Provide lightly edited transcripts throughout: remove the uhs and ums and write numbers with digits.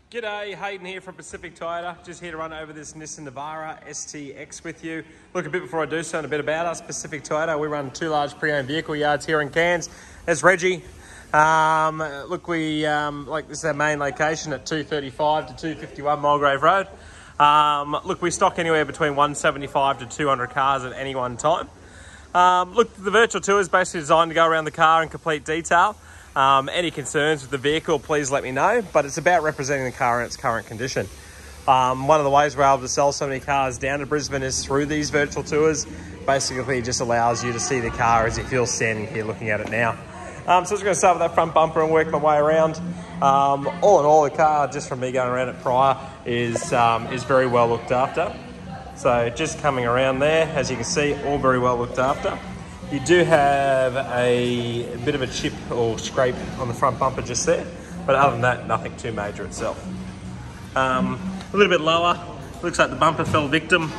G'day, Hayden here from Pacific Toyota. Just here to run over this Nissan Navara STX with you. Look, a bit before I do so, and a bit about us. Pacific Toyota, we run two large pre-owned vehicle yards here in Cairns. There's Reggie. Look, this is our main location at 235 to 251 Mulgrave Road. Look, we stock anywhere between 175 to 200 cars at any one time. Look, the virtual tour is basically designed to go around the car in complete detail. Any concerns with the vehicle, please let me know, but it's about representing the car in its current condition. One of the ways we're able to sell so many cars down to Brisbane is through these virtual tours. Basically, it just allows you to see the car as if you're standing here looking at it now. So I'm just going to start with that front bumper and work my way around. All in all, the car, just from me going around it prior, is very well looked after. So just coming around there, as you can see, all very well looked after. You do have a bit of a chip or scrape on the front bumper just there, but other than that, nothing too major itself. A little bit lower, looks like the bumper fell victim,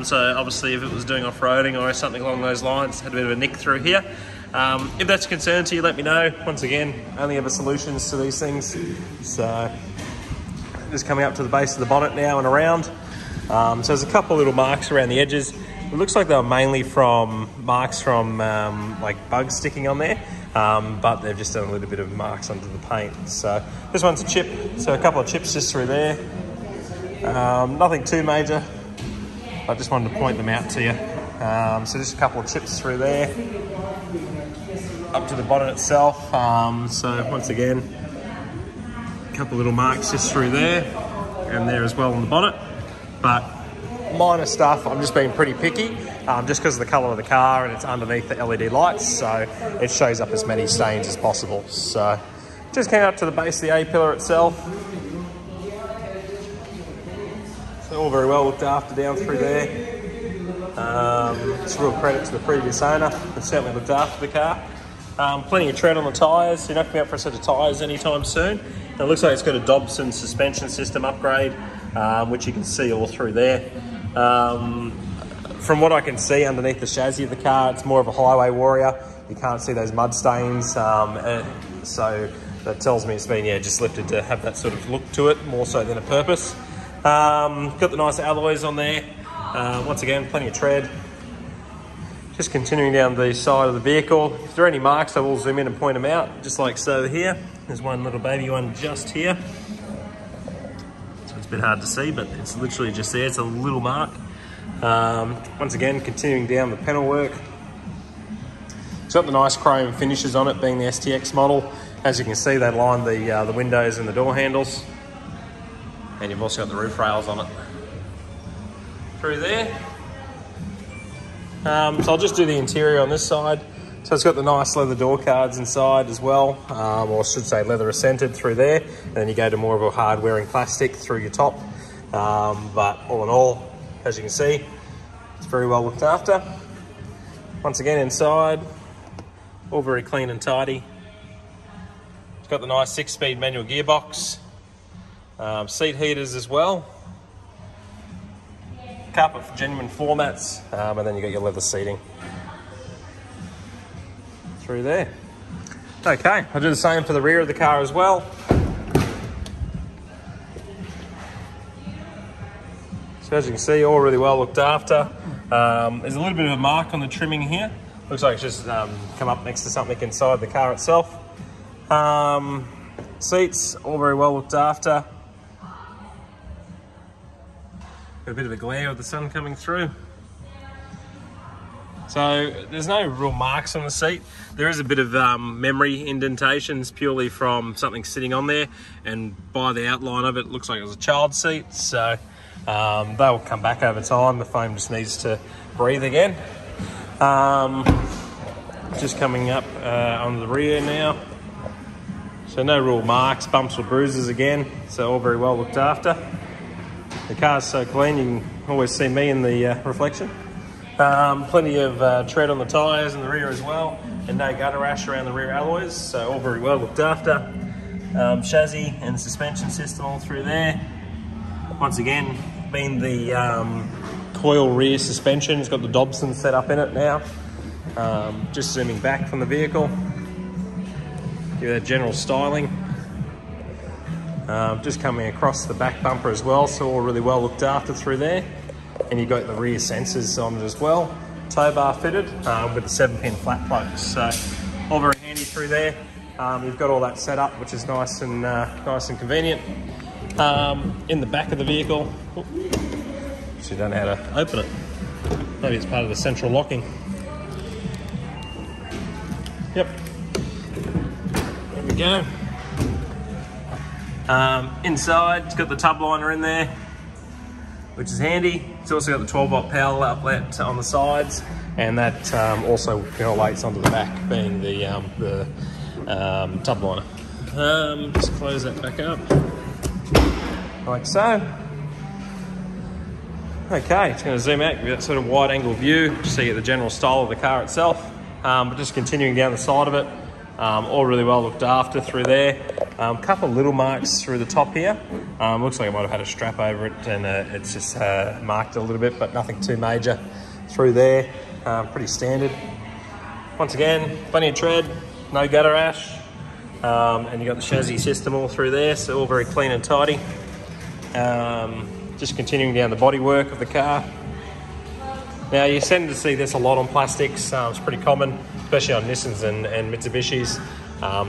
so obviously if it was doing off-roading or something along those lines, had a bit of a nick through here. If that's a concern to you, let me know. Once again, only ever solutions to these things. So just coming up to the base of the bonnet now and around. So there's a couple of little marks around the edges. It looks like they were mainly from marks from like bugs sticking on there, but they've just done a little bit of marks under the paint. So this one's a chip, so a couple of chips just through there. Nothing too major. I just wanted to point them out to you. So just a couple of chips through there, up to the bonnet itself. So once again, a couple of little marks just through there, and there as well on the bonnet. But minor stuff, I'm just being pretty picky, just because of the colour of the car and it's underneath the LED lights, so it shows up as many stains as possible. So just came up to the base of the A-pillar itself. So all very well looked after down through there. It's a real credit to the previous owner, who certainly looked after the car. Plenty of tread on the tyres. You're not coming up for a set of tyres anytime soon. And it looks like it's got a Dobson suspension system upgrade, which you can see all through there. From what I can see underneath the chassis of the car, it's more of a highway warrior. You can't see those mud stains, so that tells me it's been just lifted to have that sort of look to it, more so than a purpose. Got the nice alloys on there. Once again, plenty of tread. Just continuing down the side of the vehicle. If there are any marks, I will zoom in and point them out, just like so here. There's one little baby one just here. So it's a bit hard to see, but it's literally just there. It's a little mark. Once again, continuing down the panel work. It's got the nice chrome finishes on it, being the STX model. As you can see, they line the windows and the door handles. And you've also got the roof rails on it. Through there. So I'll just do the interior on this side. So it's got the nice leather door cards inside as well, or I should say leather ascented through there. And then you go to more of a hard wearing plastic through your top. But all in all, as you can see, it's very well looked after. Once again, inside, all very clean and tidy. It's got the nice 6-speed manual gearbox, seat heaters as well. Carpet for genuine floor mats, and then you got your leather seating through there. Okay, I'll do the same for the rear of the car as well. So as you can see, all really well looked after. There's a little bit of a mark on the trimming here. Looks like it's just come up next to something inside the car itself. Seats, all very well looked after. Got a bit of a glare with the sun coming through. So there's no real marks on the seat. There is a bit of memory indentations purely from something sitting on there, and by the outline of it, it looks like it was a child seat. So they'll come back over time. The foam just needs to breathe again. Just coming up onto the rear now. So no real marks, bumps or bruises again. So all very well looked after. The car's so clean, you can always see me in the reflection. Plenty of tread on the tyres in the rear as well, and no gutter rash around the rear alloys, so all very well looked after. Chassis and suspension system all through there. Once again, being the coil rear suspension, it's got the Dobson set up in it now. Just zooming back from the vehicle. Give that general styling. Just coming across the back bumper as well, so all really well looked after through there. And you've got the rear sensors on it as well. Tow bar fitted with the 7-pin flat plugs, so all very handy through there. You've got all that set up, which is nice and convenient. In the back of the vehicle, so you don't know how to open it. Maybe it's part of the central locking. Yep. There we go. Inside, it's got the tub liner in there, which is handy. It's also got the 12-volt power outlet on the sides, and that also relates onto the back, being the tub liner. Just close that back up, like so. Okay, it's going to zoom out, give you that sort of wide angle view, just so you get the general style of the car itself. But just continuing down the side of it, all really well looked after through there. Couple of little marks through the top here. Looks like I might have had a strap over it, and it's just marked a little bit, but nothing too major through there. Pretty standard. Once again, plenty of tread, no gutter ash, and you've got the chassis system all through there, so all very clean and tidy. Just continuing down the bodywork of the car. Now, you tend to see this a lot on plastics. It's pretty common, especially on Nissans and Mitsubishis.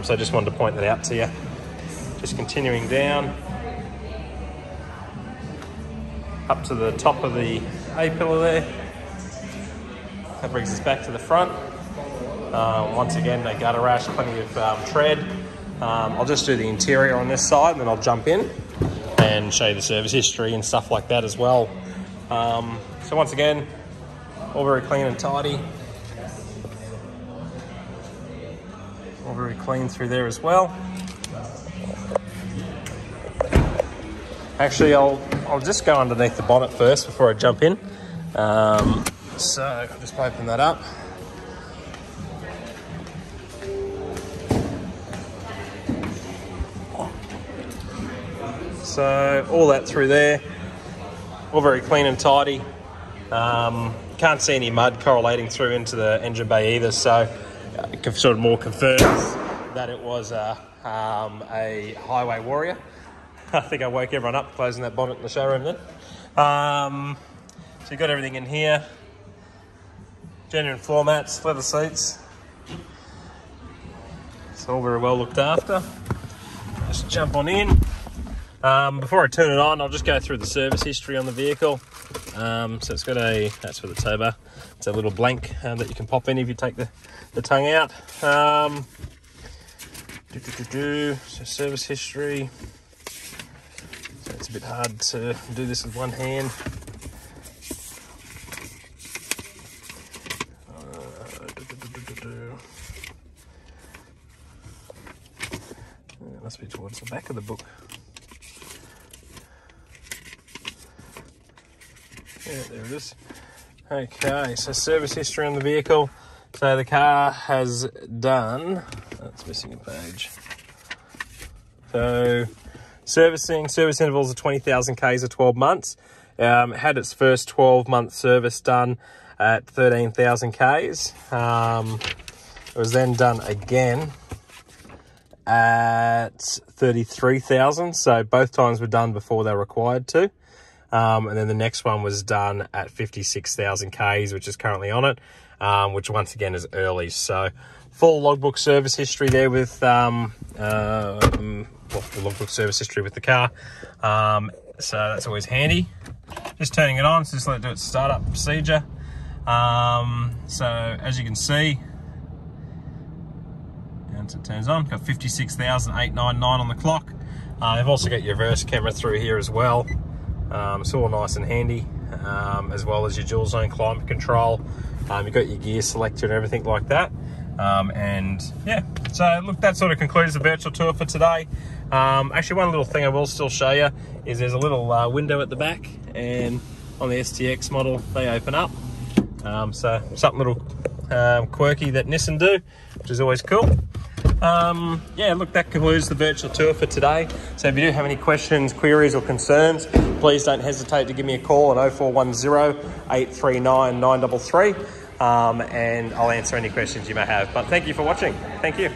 So I just wanted to point that out to you. Just continuing down up to the top of the A-pillar there. That brings us back to the front. Once again, no gutter rash, plenty of tread. I'll just do the interior on this side, and then I'll jump in and show you the service history and stuff like that as well. So once again, all very clean and tidy. All very clean through there as well. Actually, I'll just go underneath the bonnet first before I jump in. So I'll just open that up. So all that through there, all very clean and tidy. Can't see any mud correlating through into the engine bay either, so it sort of more confirms that it was a highway warrior. I think I woke everyone up closing that bonnet in the showroom then. So you've got everything in here. Genuine floor mats, leather seats. It's all very well looked after. Just jump on in. Before I turn it on, I'll just go through the service history on the vehicle. So it's got that's for the tow bar. It's a little blank that you can pop in if you take the tongue out. So service history. So it's a bit hard to do this with one hand. It must be towards the back of the book. Yeah, there it is. Okay, so service history on the vehicle. So the car has done, that's missing a page. So service intervals of 20,000 Ks or 12 months. Had its first 12-month service done at 13,000 Ks. It was then done again at 33,000. So both times were done before they were required to. And then the next one was done at 56,000 Ks, which is currently on it, which once again is early. So full logbook service history there with, full logbook service history with the car. So that's always handy. Just turning it on, so just let it do its startup procedure. So as you can see, once it turns on, got 56,899 on the clock. You've also got your reverse camera through here as well. It's all nice and handy, as well as your dual zone climate control. You've got your gear selector and everything like that. And yeah, so look, that sort of concludes the virtual tour for today. Actually, one little thing I will still show you is there's a little window at the back, and on the STX model, they open up. So something little quirky that Nissan do, which is always cool. Yeah, look, that concludes the virtual tour for today. So if you do have any questions, queries or concerns, please don't hesitate to give me a call at 0410 839 933, and I'll answer any questions you may have. But thank you for watching. Thank you.